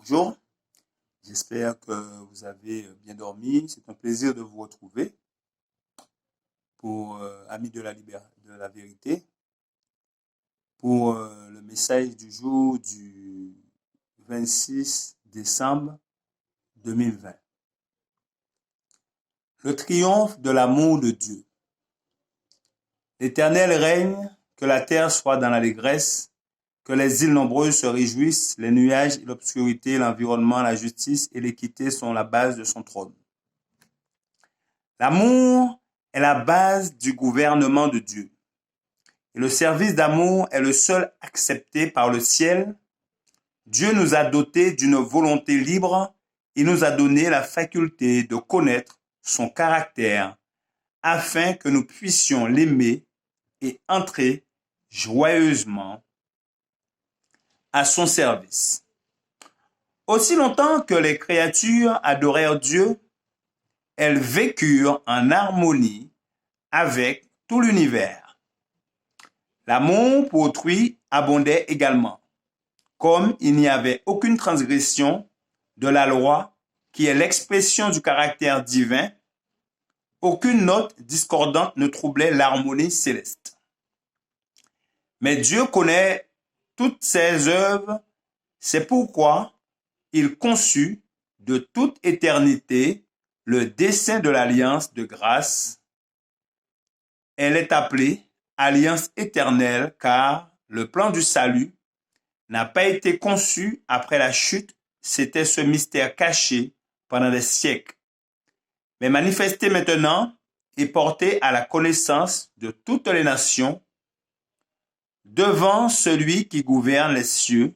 Bonjour, j'espère que vous avez bien dormi. C'est un plaisir de vous retrouver pour Amis de la vérité, pour le message du jour du 26 décembre 2020. Le triomphe de l'amour de Dieu. L'Éternel règne, que la terre soit dans l'allégresse, que les îles nombreuses se réjouissent, les nuages et l'obscurité, l'environnement, la justice et l'équité sont la base de son trône. L'amour est la base du gouvernement de Dieu. Et le service d'amour est le seul accepté par le ciel. Dieu nous a dotés d'une volonté libre et nous a donné la faculté de connaître son caractère afin que nous puissions l'aimer et entrer joyeusement à son service. Aussi longtemps que les créatures adorèrent Dieu, elles vécurent en harmonie avec tout l'univers. L'amour pour autrui abondait également. Comme il n'y avait aucune transgression de la loi qui est l'expression du caractère divin, aucune note discordante ne troublait l'harmonie céleste. Mais Dieu connaît toutes ses œuvres, c'est pourquoi il conçut de toute éternité le dessein de l'alliance de grâce. Elle est appelée alliance éternelle car le plan du salut n'a pas été conçu après la chute, c'était ce mystère caché pendant des siècles, mais manifesté maintenant et porté à la connaissance de toutes les nations devant celui qui gouverne les cieux,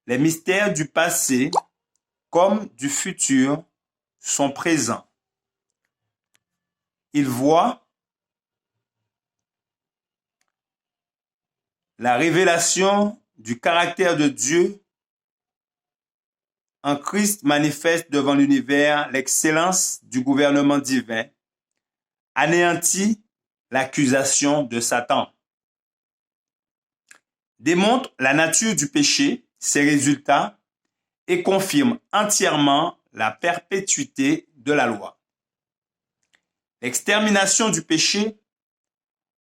les mystères du passé comme du futur sont présents. Il voit la révélation du caractère de Dieu en Christ manifeste devant l'univers l'excellence du gouvernement divin, anéantit l'accusation de Satan, démontre la nature du péché, ses résultats et confirme entièrement la perpétuité de la loi. L'extermination du péché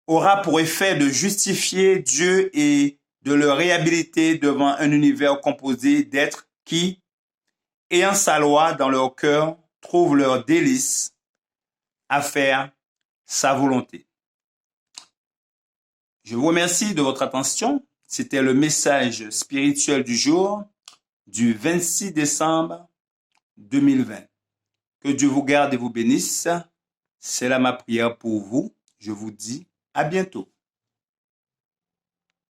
aura pour effet de justifier Dieu et de le réhabiliter devant un univers composé d'êtres qui, ayant sa loi dans leur cœur, trouvent leur délice à faire sa volonté. Je vous remercie de votre attention. C'était le message spirituel du jour du 26 décembre 2020. Que Dieu vous garde et vous bénisse. C'est là ma prière pour vous. Je vous dis à bientôt.